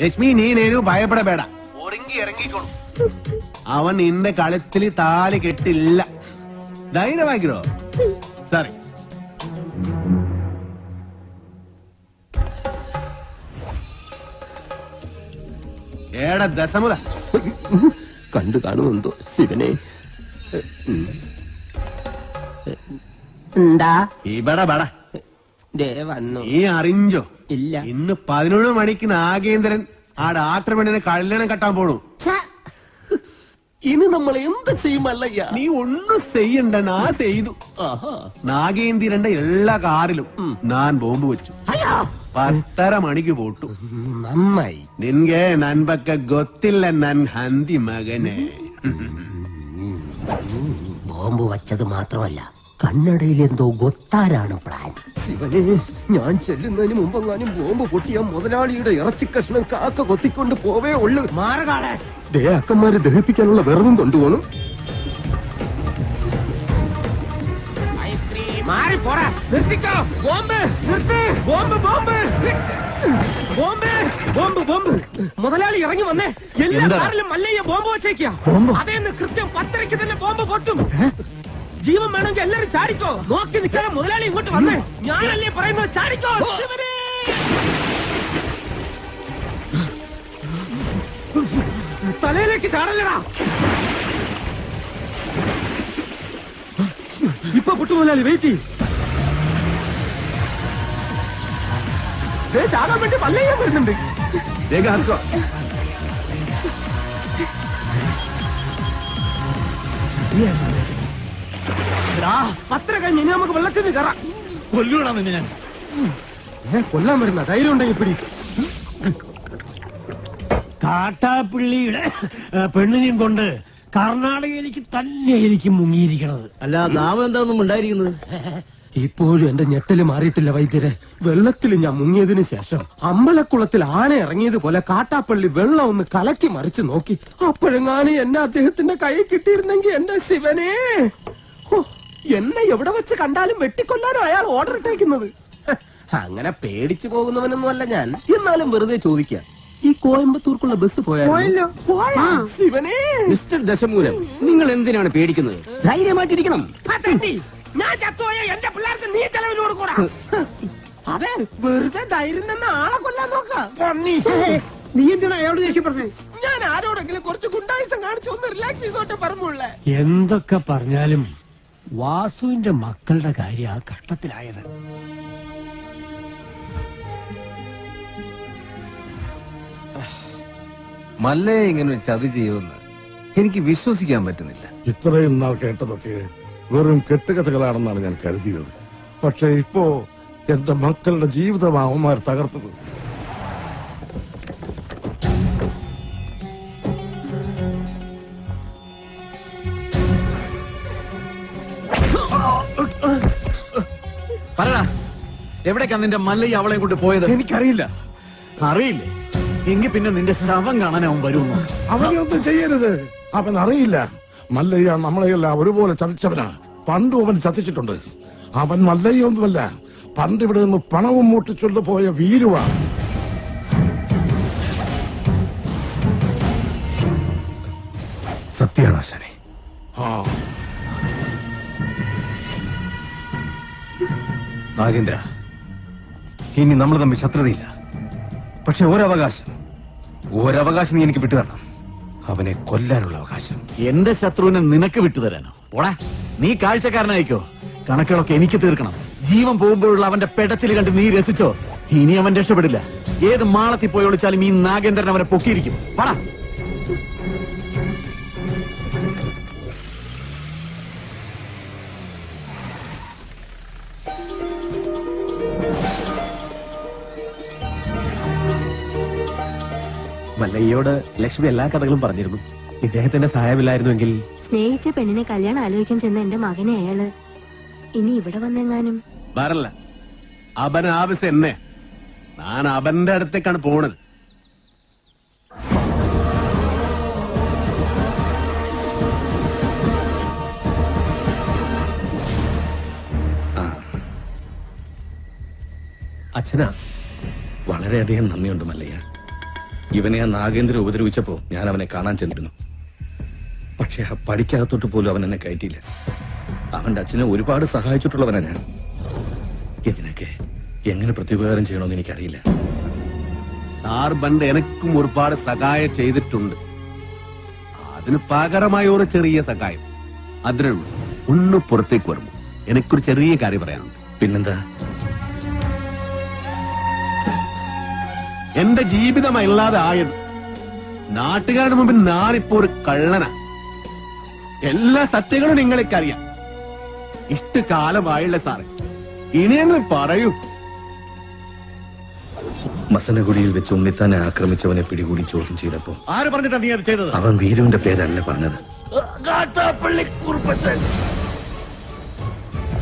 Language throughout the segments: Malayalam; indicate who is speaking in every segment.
Speaker 1: ലക്ഷ്മി നീ നേരു ഭയപ്പെടಬೇಡ ഒരുങ്ങി ഇറങ്ങിക്കോളൂ അവൻ നിന്റെ കളത്തിൽ താലി കെട്ടില്ല ധൈര്യമാക്കിരോ സാറി ഏടാ ദശമുല
Speaker 2: കണ്ടു കാണുമെന്തോ ശിവനെ. എന്താ
Speaker 1: ഇവിടെ ബട
Speaker 2: വന്നു
Speaker 1: നീ അറിഞ്ഞോ?
Speaker 2: ഇല്ല.
Speaker 1: ഇന്ന് 11 മണിക്ക് നാഗേന്ദ്രൻ ആ ഡാക്ടർ പെണ്ണിനെ കല്യാണം കെട്ടാൻ പോണു.
Speaker 2: ഇനി നമ്മൾ എന്ത് ചെയ്യുമല്ലയ്യ?
Speaker 1: നീ ഒന്നും ചെയ്യണ്ട ഞാൻ ചെയ്തു. നാഗേന്ദ്രന്റെ എല്ലാ കാറിലും ഞാൻ ബോംബ് വെച്ചു. 10:30 മണിക്ക് പോട്ടു.
Speaker 2: നന്നായി.
Speaker 1: നിൻಗೆ ನನ್ ಬಗ್ಗೆ ಗೊತ್ತಿಲ್ಲ ನನ್ ಹಂದಿ മകനെ.
Speaker 2: ബോംബ് വച്ചത് മാത്രമല്ല കണ്ണടയിൽ എന്തോ ഗൊത്താനാണ് പ്ലാൻ. ശിവനെ, ഞാൻ ചെല്ലുന്നതിന് മുമ്പെങ്ങാനും ബോംബ് പൊട്ടിയ മുതലാളിയുടെ ഇറച്ചി കഷ്ണം കാക്ക കൊത്തിക്കൊണ്ട് പോവേ ഉള്ളു. മാറകാളെ അക്കന്മാരെ ദഹിപ്പിക്കാനുള്ള വെറുതും കൊണ്ടുപോകണം. മുതലാളി ഇറങ്ങി വന്നേ. എല്ലാ കാറിലും മല്ലയ്യ ബോംബ് വെച്ചേക്കാ. അതേന്ന് കൃത്യം 10:30 തന്നെ ബോംബ് പൊട്ടും. ജീവൻ വേണമെങ്കിൽ എല്ലാരും ചാടിക്കോ. നോക്കി നിൽക്കാതെ മുതലാളി ഇങ്ങോട്ട് വന്നേ. ഞാനല്ലേ പറയുന്നത്, ചാടിക്കോ. തലയിലേക്ക് ചാടല്ലടാ. ഇപ്പൊ പൊട്ടു മുതലാളി, വെയിറ്റ്. ചാടാൻ വേണ്ടി മല്ലയ്യ വരുന്നുണ്ട്. പത്ര കഴിഞ്ഞ് ഇനി നമുക്ക് വെള്ളത്തിന് കയറാം. കൊല്ലൂടാ നിന്നെ ഞാൻ. കൊല്ലാൻ വരുന്ന ധൈര്യം ഉണ്ടെങ്കിൽ പിടി.
Speaker 3: കാട്ടാപ്പിള്ളിയുടെ പെണ്ണിനെയും കൊണ്ട് കർണാടകയിലേക്ക് തന്നെ എനിക്ക് മുങ്ങിയിരിക്കണത്.
Speaker 2: അല്ല, നാമം എന്താണെന്നും ഉണ്ടായിരിക്കുന്നത്. ഇപ്പോഴും എന്റെ ഞെട്ടല് മാറിയിട്ടില്ല വൈദ്യരെ. വെള്ളത്തിൽ ഞാൻ മുങ്ങിയതിനു ശേഷം അമ്പലക്കുളത്തിൽ ആന ഇറങ്ങിയതുപോലെ കാട്ടാപ്പള്ളി വെള്ളം ഒന്ന് കലക്കി മറിച്ച് നോക്കി. അപ്പോഴെങ്ങാനും എന്നെ അദ്ദേഹത്തിന്റെ കൈ കിട്ടിയിരുന്നെങ്കിൽ എന്റെ ശിവനെ, എന്നെ എവിടെ വെച്ച് കണ്ടാലും വെട്ടിക്കൊല്ലാനോ അയാൾ ഓർഡർ ഇട്ടേക്കുന്നത്. അങ്ങനെ പേടിച്ചു പോകുന്നവനൊന്നും അല്ല ഞാൻ. എന്നാലും വെറുതെ ചോദിക്കാം, ഈ കോയമ്പത്തൂർക്കുള്ള ബസ് പോയാലോ? ശിവനെ,
Speaker 4: മിസ്റ്റർ ദശമൂലം, നിങ്ങൾ എന്തിനാണ് പേടിക്കുന്നത്? ധൈര്യമായിട്ടിരിക്കണം.
Speaker 2: ഞാൻ ചത്തുപോയ എന്റെ പിള്ളേർക്ക് നീ ചെലവിന് കൊടുക്കൂടാ. അതെ, വെറുതെ ധൈര്യം തന്നെ ആളെ കൊല്ലാൻ നോക്കാം.
Speaker 5: നീ എന്തിനാ അയാളോട് ദേഷ്യപ്പെട്ടേ?
Speaker 2: ഞാൻ ആരോടെങ്കിലും കുറച്ച് ഗുണ്ടായുസം കാണിച്ചു ഒന്ന് റിലാക്സ് ചെയ്തോട്ടെ പറഞ്ഞുള്ളേ.
Speaker 3: എന്തൊക്കെ പറഞ്ഞാലും വാസുവിന്റെ മക്കളുടെ കാര്യം ആ കഷ്ടത്തിലായത്.
Speaker 4: മല്ലയെ ഇങ്ങനെ ചതി ചെയ്യുമെന്ന് എനിക്ക് വിശ്വസിക്കാൻ പറ്റുന്നില്ല.
Speaker 6: ഇത്രയും നാൾ കേട്ടതൊക്കെ വെറും കെട്ടുകഥകളാണെന്നാണ് ഞാൻ കരുതിയത്. പക്ഷെ ഇപ്പോ എന്റെ മക്കളുടെ ജീവിതം അവന്മാർ തകർത്തത്.
Speaker 4: പറടാ, എവിടേക്കാ നിന്റെ മല്ലയ്യ അവളെ കൊണ്ട് പോയത്?
Speaker 1: എനിക്കറിയില്ല.
Speaker 4: അറിയില്ലേ? എങ്കിൽ പിന്നെ നിന്റെ ശവം കാണാൻ അവൻ വരുമോ?
Speaker 6: അവനൊന്നും ചെയ്യരുത്. അവൻ അറിയില്ല. മല്ലയ്യ നമ്മളെയെല്ലാം ഒരുപോലെ ചതിച്ചവനാ. പണ്ടും അവൻ ചതിച്ചിട്ടുണ്ട്. അവൻ മല്ലയ്യ ഒന്നുമല്ല, പണ്ട് ഇവിടെ നിന്ന് പണവും മൂട്ടിച്ചുകൊണ്ട് പോയ വീരുവാ.
Speaker 1: സത്യമാണ് ആശാനെ. നാഗേന്ദ്ര, ഇനി നമ്മൾ തമ്മിൽ ശത്രുതയില്ല. പക്ഷെ ഒരവകാശം നീ എനിക്ക് വിട്ടുതരണം. അവനെ കൊല്ലാനുള്ള അവകാശം.
Speaker 4: എന്റെ ശത്രുവിനെ നിനക്ക് വിട്ടുതരാനോ? പോടാ, നീ കാഴ്ചക്കാരനായിക്കോ. കണക്കുകളൊക്കെ എനിക്ക് തീർക്കണം. ജീവൻ പോകുമ്പോഴുള്ള അവന്റെ പെടച്ചിൽ കണ്ട് നീ രസിച്ചോ? ഇനി അവൻ രക്ഷപ്പെടില്ല. ഏത് മാളത്തിൽ പോയി ഒളിച്ചാലും ഈ നാഗേന്ദ്രൻ അവനെ പൊക്കിയിരിക്കും. പോടാ.
Speaker 1: മല്ലയ്യോട് ലക്ഷ്മി എല്ലാ കഥകളും പറഞ്ഞിരുന്നു. ഇദ്ദേഹത്തിന്റെ സഹായമില്ലായിരുന്നുവെങ്കിൽ.
Speaker 7: സ്നേഹിച്ച പെണ്ണിനെ കല്യാണം ആലോചിക്കാൻ ചെന്ന എന്റെ മകനെ അയാള് ഇനി ഇവിടെ വന്നെങ്ങാനും
Speaker 1: വരല്ല. അവൻ ആവശ്യം എന്നെ. ഞാൻ അവന്റെ അടുത്തേക്കാണ് പോണത്. അച്ഛനാ, വളരെയധികം നന്ദിയുണ്ട് മല്ലയ്യ.
Speaker 8: ഇവനെ ആ നാഗേന്ദ്രൻ ഉപദ്രവിച്ചപ്പോ ഞാൻ അവനെ കാണാൻ ചെന്നിരുന്നു. പക്ഷെ ആ പടിക്കകത്തോട്ട് പോലും അവൻ എന്നെ കയറ്റിയില്ല. അവന്റെ അച്ഛനെ ഒരുപാട് സഹായിച്ചിട്ടുള്ളവനാ ഞാൻ. ഇതിനൊക്കെ എങ്ങനെ പ്രത്യുപകാരം ചെയ്യണമെന്ന് എനിക്കറിയില്ല.
Speaker 1: സാർ പണ്ട് എനക്കും ഒരുപാട് സഹായം ചെയ്തിട്ടുണ്ട്. അതിന് പകരമായ ഒരു ചെറിയ സഹായം അതിനുള്ളൂ. ഒന്ന് പുറത്തേക്ക് വരുമ്പോ എനിക്കൊരു ചെറിയ കാര്യം പറയാനുണ്ട്.
Speaker 8: പിന്നെന്താ?
Speaker 1: എന്റെ ജീവിതമല്ലാതെ ആയത് നാട്ടുകാരുടെ മുമ്പിൽ ഞാനിപ്പോ ഒരു കള്ളനാ. എല്ലാ സത്യങ്ങളും നിങ്ങൾക്കറിയാം. ഇഷ്ടകാലമായില്ല സാറേ, ഇനിയെന്ന് പറയൂ.
Speaker 8: മസനഗുഡിയിൽ വെച്ച് ഉണ്ണിത്താനെ ആക്രമിച്ചവനെ പിടികൂടി ചോദ്യം ചെയ്തപ്പോ
Speaker 4: ആര് പറഞ്ഞിട്ടാ നീ അത് ചെയ്തത്?
Speaker 8: അവൻ വീരുവിന്റെ പേരല്ല പറഞ്ഞത്.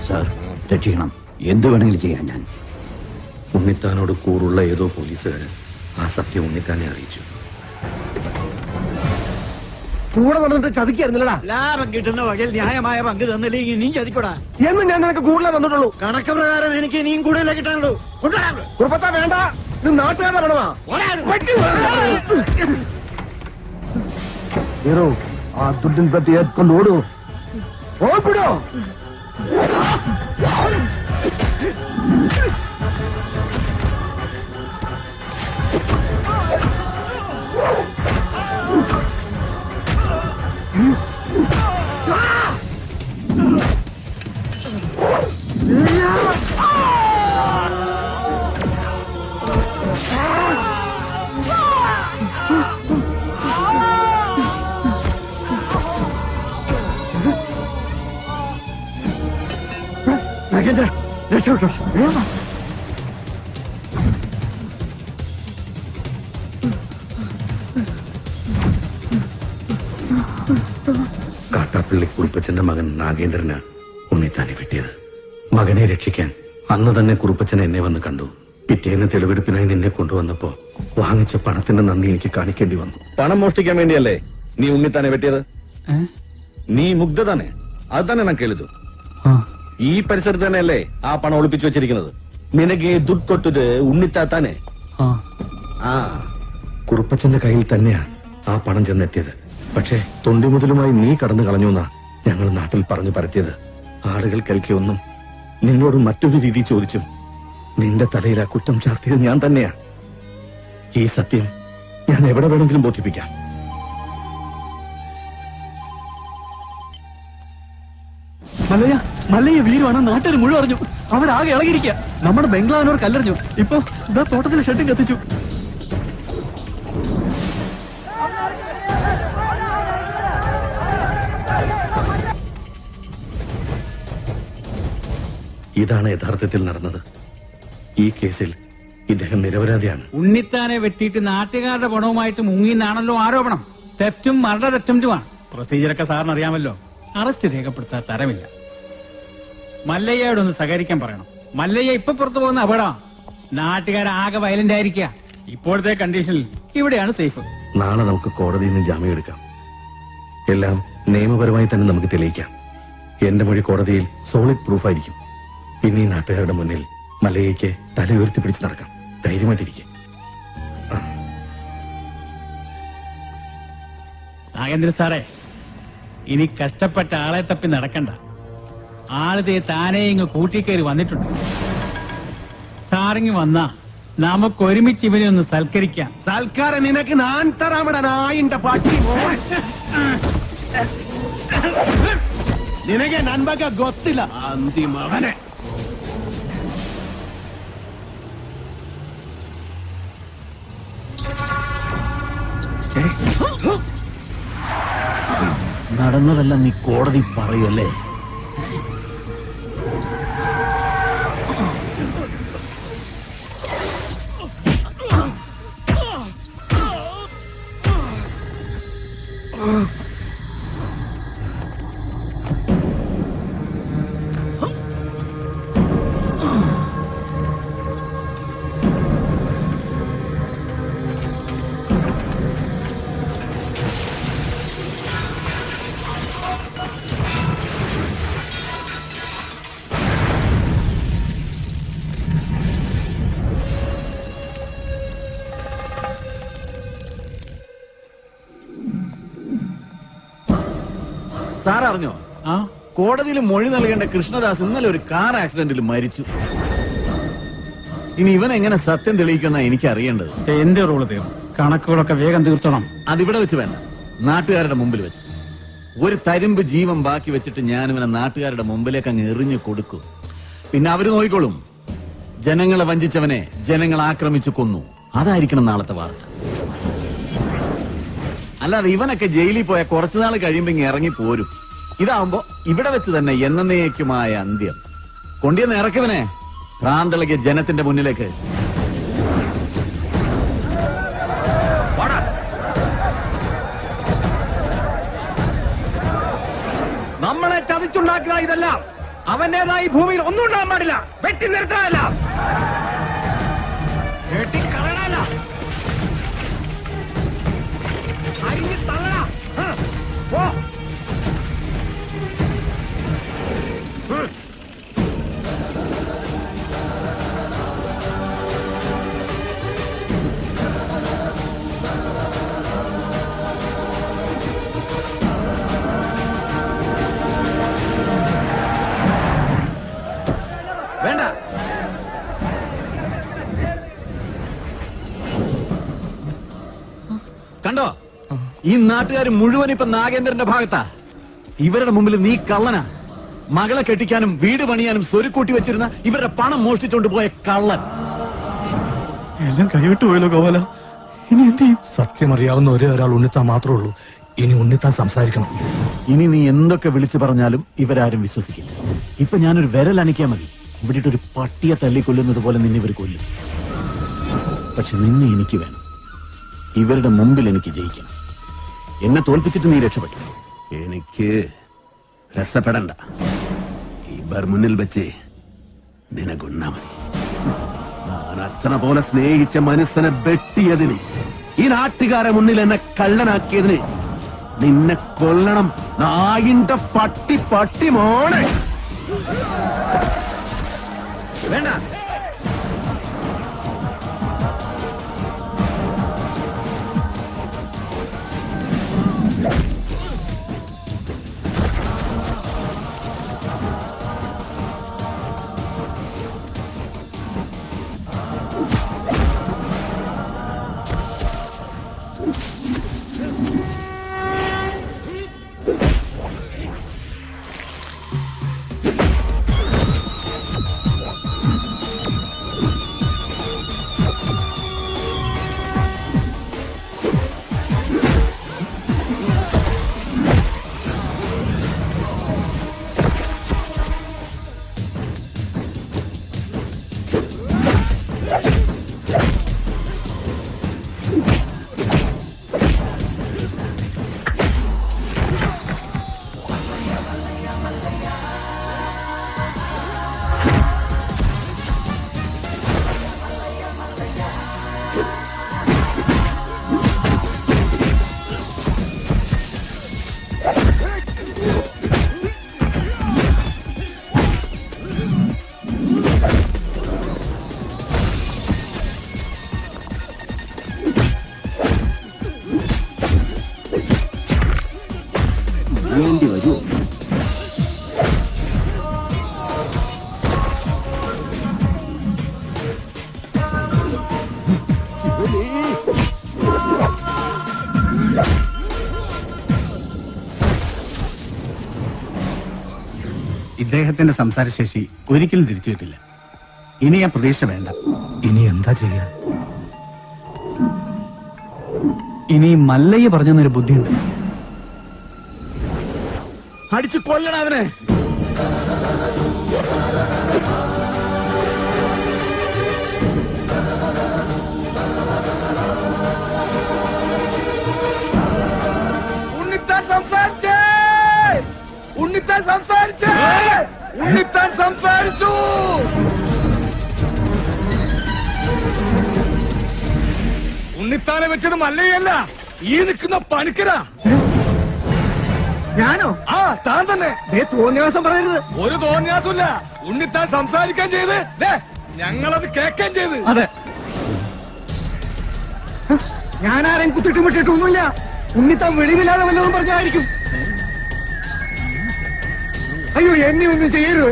Speaker 9: സാർ രക്ഷിക്കണം, എന്ത് വേണമെങ്കിലും ചെയ്യാൻ ഞാൻ.
Speaker 8: ഉണ്ണിത്താനോട് കൂറുള്ള ഏതോ പോലീസുകാരൻ ആ സത്യം ഉണ്ണിത്താനെ അറിയിച്ചു.
Speaker 2: കൂടെ നടന്നിട്ട് ചതിക്കായിരുന്നില്ലടാ.
Speaker 9: ലാഭം കിട്ടുന്ന വകയിൽ ന്യായമായ പങ്ക് തന്നില്ലെങ്കിൽ നീ ചതിക്കൂടാ.
Speaker 2: എന്ന് ഞാൻ നിനക്ക് കൂടുതലേ തന്നിട്ടുള്ളൂ.
Speaker 9: കണക്ക് പ്രകാരം എനിക്ക് ഇനിയും കൂടുതലേ കിട്ടാനുള്ളൂ.
Speaker 2: കുറുപ്പച്ച വേണ്ട, ഇത് നാട്ടുകാരുടെ പണമാ. ഹീറോ ആ ദുഡിൻ പ്രതി ഏറ്റുകൊണ്ട് ഓടൂ. ഓടിപ്പിടോ.
Speaker 9: രക്ഷപ്പെട്ടോ.
Speaker 8: കാട്ടാപ്പള്ളി കുറുപ്പച്ചന്റെ മകൻ നാഗേന്ദ്രന് ഉണ്ണിത്താനെ വെട്ടിയത്. മകനെ രക്ഷിക്കാൻ അന്ന് തന്നെ കുറുപ്പച്ചൻ എന്നെ വന്ന് കണ്ടു. പിറ്റേന്ന് തെളിവെടുപ്പിനായി നിന്നെ കൊണ്ടുവന്നപ്പോ വാങ്ങിച്ച പണത്തിന്റെ നന്ദി എനിക്ക് കാണിക്കേണ്ടി വന്നു. പണം മോഷ്ടിക്കാൻ വേണ്ടിയല്ലേ നീ ഉണ്ണിത്താനെ വെട്ടിയത്? നീ മുഗ്ധ തന്നെ, അത് തന്നെ ഞാൻ കേളിതു. ഈ പരിസരത്ത് തന്നെയല്ലേ ആ പണം ഒളിപ്പിച്ചു വെച്ചിരിക്കുന്നത്? നിനക്ക് ദുഡ് കൊട്ടത് ഉണ്ണിത്താത്താനെ. ആ കുറുപ്പച്ചന്റെ കയ്യിൽ തന്നെയാ ആ പണം ചെന്നെത്തിയത്. പക്ഷേ തൊണ്ടി മുതലുമായി നീ കടന്നു കളഞ്ഞുവെന്നാ ഞങ്ങൾ നാട്ടിൽ പറഞ്ഞു പരത്തിയത്. ആളുകൾക്കൊക്കെ ഒന്നും നിന്നോട് മറ്റൊരു രീതി ചോദിച്ചും നിന്റെ തലയിൽ ആ കുറ്റം ചാർത്തിയത് ഞാൻ തന്നെയാ. ഈ സത്യം ഞാൻ എവിടെ വേണമെങ്കിലും ബോധിപ്പിക്കാം.
Speaker 4: മല്ലയ്യ, മല്ലയ്യ വീരുവാണ് നാട്ടുകാർ മുഴുവൻ അറിഞ്ഞു. അവരാകെ ഇളകിയിരിക്കുക. നമ്മുടെ ബംഗ്ലാവിനോർ കല്ലെറിഞ്ഞു. ഇപ്പൊ ഇതാ തോട്ടത്തിൽ ഷെഡും കത്തിച്ചു.
Speaker 8: ഇതാണ് യഥാർത്ഥത്തിൽ നടന്നത്. ഈ കേസിൽ ഇദ്ദേഹം നിരപരാധിയാണ്.
Speaker 10: ഉണ്ണിത്താനെ വെട്ടിയിട്ട് നാട്ടുകാരുടെ പണവുമായിട്ട് മുങ്ങിന്നാണല്ലോ ആരോപണം. തെഫ്റ്റും മർഡർ അറ്റംപ്റ്റുമാണ്. പ്രൊസീജിയറൊക്കെ സാറിന് അറിയാമല്ലോ. അറസ്റ്റ് രേഖപ്പെടുത്താൻ തരമില്ല. മല്ലയ്യോടൊന്ന് സഹകരിക്കാൻ പറയണം. മല്ലയ്യ ഇപ്പൊ പുറത്തു പോകുന്ന അപകടമാണ്. നാട്ടുകാരാകെ വയലന്റ് ആയിരിക്കുക. ഇപ്പോഴത്തെ കണ്ടീഷനിൽ ഇവിടെയാണ് സേഫ്.
Speaker 8: നാളെ നമുക്ക് കോടതിയിൽ നിന്ന് ജാമ്യം എടുക്കാം. എല്ലാം നിയമപരമായി തന്നെ നമുക്ക് തെളിയിക്കാം. എന്റെ മൊഴി കോടതിയിൽ സോളിഡ് പ്രൂഫായിരിക്കും. പിന്നെ ഈ നാട്ടുകാരുടെ മുന്നിൽ മല്ലയ്യയ്ക്ക് തല ഉയർത്തി പിടിച്ച് നടക്കാം. ധൈര്യമായിട്ടിരിക്കും.
Speaker 10: നാഗേന്ദ്ര സാറേ, ഇനി കഷ്ടപ്പെട്ട ആളെ തപ്പി നടക്കണ്ട. ആളത്തെ താനേ ഇങ്ങ് കൂട്ടിക്കയറി വന്നിട്ടുണ്ട്. സാറിങ് വന്നാ നമുക്ക് ഒരുമിച്ച് ഇവനെ ഒന്ന് സൽക്കരിക്കാം.
Speaker 1: സൽക്കാരം നിനക്ക് ഞാൻ തരാമടാ നായിന്റെ പാട്ടി. നിനക്ക് നൻപക ಗೊತ್ತಿಲ್ಲ അന്തിമവനെ.
Speaker 9: നടന്നതെല്ലാം നീ കോടതി പറയല്ലേ?
Speaker 4: സാർ അറിഞ്ഞോ? കോടതിയിൽ മൊഴി നൽകേണ്ട കൃഷ്ണദാസ് ഇന്നലെ ഒരു കാർ ആക്സിഡന്റിൽ മരിച്ചു. ഇനി ഇവൻ എങ്ങനെ സത്യം തെളിയിക്കുന്ന എനിക്ക് അറിയേണ്ടത്.
Speaker 10: എന്റെ റോള് തീർന്നു. കണക്കുകളൊക്കെ വേഗം തീർത്തണം.
Speaker 4: അതിവിടെ വെച്ച് വേണ്ട, നാട്ടുകാരുടെ മുമ്പിൽ വെച്ച്. ഒരു തരിമ്പ് ജീവൻ ബാക്കി വെച്ചിട്ട് ഞാനിവനെ നാട്ടുകാരുടെ മുമ്പിലേക്ക് അങ്ങ് എറിഞ്ഞു കൊടുക്കും. പിന്നെ അവര് നോക്കിക്കോളും. ജനങ്ങളെ വഞ്ചിച്ചവനെ ജനങ്ങൾ ആക്രമിച്ചു കൊന്നു. അതായിരിക്കണം നാളത്തെ വാർത്ത. അല്ലാതെ ഇവനൊക്കെ ജയിലിൽ പോയ കുറച്ചുനാൾ കഴിയുമ്പോ ഇങ്ങ് ഇറങ്ങി പോരും. ഇതാവുമ്പോ ഇവിടെ വെച്ച് തന്നെ എന്നേക്കുമായ അന്ത്യം. കൊണ്ടിയെന്ന് ഇറക്കിവനെ ഭ്രാന്തളകിയ ജനത്തിന്റെ മുന്നിലേക്ക്.
Speaker 2: നമ്മളെ ചതിച്ചുണ്ടാക്കുക ഇതെല്ലാം. അവന്റേതായി ഭൂമിയിൽ ഒന്നും ഉണ്ടാകാൻ പാടില്ല. വെട്ടി നിർത്താനല്ല, വെട്ടിക്കളയണല്ല, അരിഞ്ഞ് തള്ളണ. പോ.
Speaker 4: വേണ്ട, കണ്ടോ? ഈ നാട്ടുകാർ മുഴുവൻ ഇപ്പൊ നാഗേന്ദ്രന്റെ ഭാഗത്താ. ഇവരുടെ മുമ്പിൽ നീ കള്ളനാ. മകളെ കെട്ടിക്കാനും വീട് പണിയാനും സ്വരുക്കൂട്ടി വെച്ചിരുന്ന ഇവരുടെ പണം മോഷ്ടിച്ചോണ്ട് പോയ കള്ളൻ.
Speaker 8: എല്ലാം കൈവിട്ടു പോയല്ലോ ഗോപാല. ഇനി എന്ത് ചെയ്യും? സത്യം അറിയാവുന്ന ഒരേ ഒരാൾ ഉണ്ണിത്താൻ മാത്രമേ ഉള്ളൂ. ഇനി ഉണ്ണിത്താൻ സംസാരിക്കണം.
Speaker 4: ഇനി നീ എന്തൊക്കെ വിളിച്ചു പറഞ്ഞാലും ഇവരാരും വിശ്വസിക്കില്ല. ഇപ്പൊ ഞാനൊരു വിരൽ അണിക്കാൻ മതി, ഇവിടെ ഒരു പട്ടിയെ തല്ലിക്കൊല്ലുന്നത് പോലെ നിന്നെ ഇവർ കൊല്ലും. പക്ഷെ നിന്നെ എനിക്ക് വേണം. ഇവരുടെ മുമ്പിൽ എനിക്ക് ജയിക്കണം. എന്നെ തോൽപ്പിച്ചിട്ട് നീ രക്ഷപ്പെട്ടു.
Speaker 1: എനിക്ക് രസപ്പെടണ്ട. ഇവർ മുന്നിൽ വെച്ച് നിനകൊന്നാ മതി. ഞാൻ അച്ഛനെ പോലെ സ്നേഹിച്ച മനസ്സിനെ വെട്ടിയതിന്, ഈ നാട്ടുകാരെ മുന്നിൽ എന്നെ കള്ളനാക്കിയതിന് നിന്നെ കൊല്ലണം. നായിന്റെ പട്ടി പട്ടി മോനെ.
Speaker 2: വേണ്ട,
Speaker 1: വേണ്ടി വരൂ.
Speaker 10: ഇദ്ദേഹത്തിന്റെ സംസാരശേഷി ഒരിക്കലും തിരിച്ചു കിട്ടില്ല. ഇനി ആ പ്രതീക്ഷ വേണ്ട.
Speaker 8: ഇനി എന്താ ചെയ്യാ?
Speaker 10: ഇനി മല്ലയ്യ പറഞ്ഞൊരു ബുദ്ധിയുണ്ട്.
Speaker 4: അടിച്ചു കൊല്ലണം അവനെ.
Speaker 2: ഉണ്ണിത്താൻ സംസാരിച്ചേ, ഉണ്ണിത്താൻ സംസാരിച്ചേ, ഉണ്ണിത്താൻ സംസാരിച്ചു. ഉണ്ണിത്താനെ വെച്ചത് മല്ലയല്ല, ഈ നിൽക്കുന്ന പണിക്കരാ.
Speaker 5: ഞാനോ?
Speaker 2: ആ, താൻ തന്നെ.
Speaker 5: തോന്നിയാസം പറയരുത്.
Speaker 2: ഒരു തോന്നിയാസമില്ല. ഉണ്ണിത്താൻ സംസാരിക്കാൻ ചെയ്ത് ഞങ്ങളത് കേൾക്കാൻ ചെയ്ത്.
Speaker 5: അതെ, ഞാനാരെയും കുത്തിട്ടും വിട്ടിട്ടൊന്നുമില്ല. ഉണ്ണിത്താൻ വെളിവില്ലാതെ വല്ലതും പറഞ്ഞായിരിക്കും. അയ്യോ എന്നെ ഒന്നും ചെയ്യരുത്.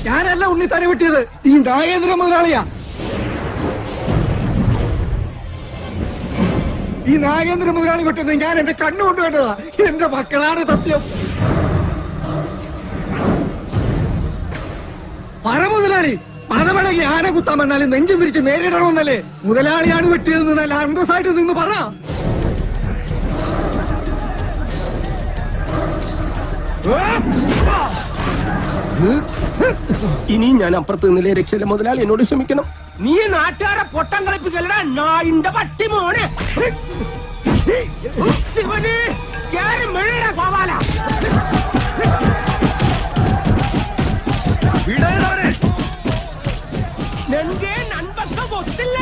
Speaker 5: ഞാനല്ല ഉണ്ണിത്താനെ വെട്ടിയത്, ഈ നാഗേന്ദ്ര മുതലാളിയാ. ഈ നാഗേന്ദ്ര മുതലാളി വെട്ടുന്നത് ഞാൻ എന്റെ കണ്ണുകൊണ്ട് കണ്ടതാ. എന്റെ മക്കളാണ് സത്യം. പറ മുതലാളി, പണമടങ്ങി ആന കുത്താൻ വന്നാലും നെഞ്ചും വിരിച്ച് നേരിടണമെന്നല്ലേ? മുതലാളിയാണ് വെട്ടിയതെന്ന് നല്ല അന്തസ്സായിട്ട് നിന്ന് പറ.
Speaker 2: ഇനി ഞാൻ അപ്പുറത്ത് നിന്നില്ലേ രക്ഷയില്ല. മുതലാളി എന്നോട് ക്ഷമിക്കണം.
Speaker 3: നീ നാട്ടുകാരെ പൊട്ടം കളിപ്പിക്കലടാ നായിന്റെ പട്ടി മോനെ.